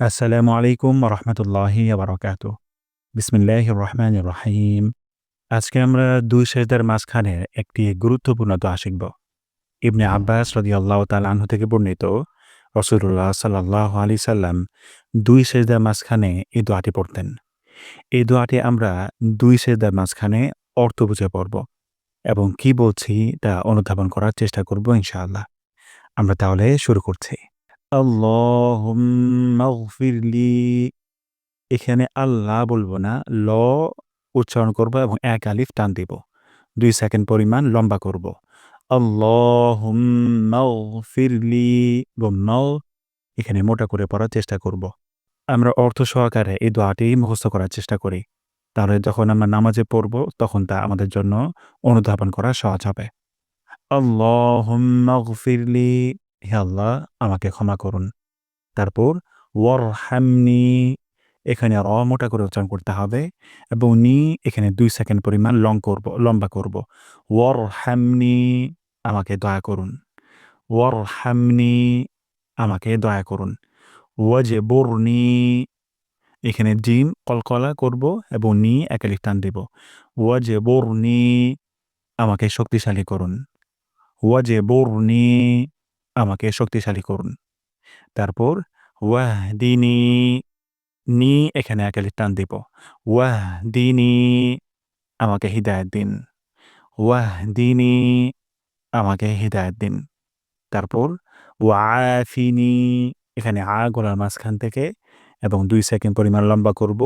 আসসালামু আলাইকুম রহমতুল্লাহি বারাকাতু। বিসমিল্লাহির রহমানির রহিম। আজকে আমরা দুই সেজদার মাঝখানে একটি গুরুত্বপূর্ণ দোয়া শিখব। ইবনে আব্বাস রাদিয়াল্লাহু তাআলা আনহু থেকে বর্ণিত, রাসূলুল্লাহ সাল্লাল্লাহু আলাইহি সাল্লাম দুই সেজদার মাঝখানে এই দোয়াটি পড়তেন। এই দোয়াটি আমরা দুই সেজদার মাঝখানে অর্থ বুঝে পড়ব এবং কি বলছি তা অনুধাবন করার চেষ্টা করব ইনশাআল্লাহ। আমরা তাহলে শুরু করছি। আল্লাহুম্মা গফিরলি, এখানে আল্লাহ বলব না, ল উচ্চারণ করব এবং এক আলিফ টান দিব। ২ সেকেন্ড পরিমাণ লম্বা করব। আল্লাহুম্মা গফিরলি, মাও এখানে মোটা করে পড়ার চেষ্টা করব। আমরা অর্থ সহকারে এই দোয়াটি মুখস্থ করার চেষ্টা করি। তাহলে যখন আমরা নামাজে পড়ব তখন তা আমাদের জন্য অনুধাবন করা সহজ হবে। আল্লাহুম্মা গফিরলি, হে আল্লাহ আমাকে ক্ষমা করুন। তারপর ওয়ারহামনি, এখানে মোটা করে উচ্চারণ করতে হবে এবং এখানে ২ সেকেন্ড পরিমাণ লম্বা করব। ওয়ারহামনি, আমাকে দয়া করুন। ওয়ারহামনি, আমাকে দয়া করুন। ওয়াজবুরনি, এখানে জিম কলকলা করব এবং এক আলিফ টান দেব। ওয়াজবুরনি, আমাকে শক্তিশালী করুন। ওয়াজবুরনি, আমাকে শক্তিশালী করুন। তারপর ওয়াহদিনি, এখানে এক আলিফ টান দিব। ওয়াহদিনি, আমাকে হিদায়াত দিন। ওয়াহদিনি, আমাকে হিদায়াত দিন। তারপর ওয়াআফিনি, এখানে গলার মাঝখান থেকে এবং ২ সেকেন্ড পরিমাণ লম্বা করব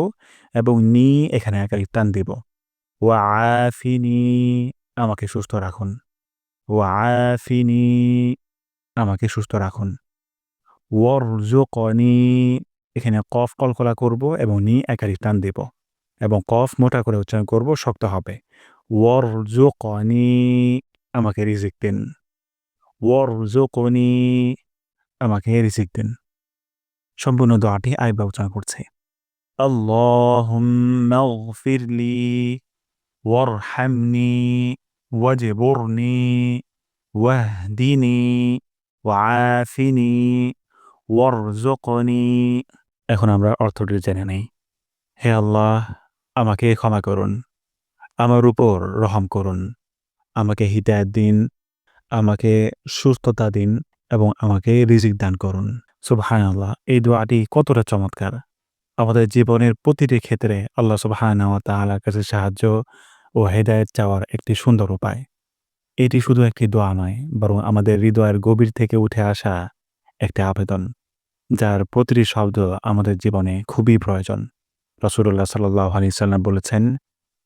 এবং এখানে এক আলিফ টান দিব। ওয়াআফিনি, আমাকে সুস্থ রাখুন। ওয়াআফিনি, আমাকে সুস্থ রাখুন। ওয়ারজুকনি, এখানে কফ কলকলা করব এবং এক আলিফ টান দেব এবং কফ মোটা করে উচ্চারণ করব, শক্ত হবে। ওয়ারজুকনি, আমাকে রিজিক দিন। ওয়ারজুকনি, আমাকে রিজিক দিন। সম্পূর্ণ দোয়াটি আরেকবার উচ্চারণ করছি। আল্লাহুম্মা গফিরলি ওয়ারহামনি ওয়াজবুরনি ওয়াহদিনি ওয়াআফিনি ওয়ারজুকনি। এখন আমরা অর্থটি জেনে নেই। হে আল্লাহ, আমাকে ক্ষমা করুন। আমার উপর রহম করুন। আমাকে হিদায়াত দিন। আমাকে সুস্থতা দিন এবং আমাকে রিজিক দান করুন। সুবহানাল্লাহ, এই দোয়াটি কতটা চমৎকার! আমাদের জীবনের প্রতিটি ক্ষেত্রে আল্লাহ সুবহানাহু ওয়া তাআলার কাছে সাহায্য ও হেদায়েত চাওয়ার একটি সুন্দর উপায়। এটি শুধু একটি দোয়া নয়, বরং আমাদের হৃদয়ের গভীর থেকে উঠে আসা একটি আবেদন, যার প্রতিটি শব্দ আমাদের জীবনে খুবই প্রয়োজন। রাসূলুল্লাহ সাল্লাল্লাহু আলাইহি সাল্লাম বলেছেন,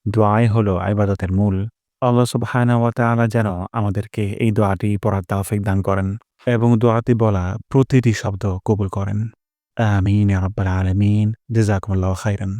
দোয়াই হলো ইবাদতের মূল। আল্লাহ সুবহানাহু ওয়া তাআলা যেন আমাদেরকে এই দোয়াটি পড়ার তৌফিক দান করেন এবং দোয়াটি বলা প্রতিটি শব্দ কবুল করেন। আমিন ইয়া রাব্বাল আলামিন। জাযাকুমুল্লাহু খাইরান।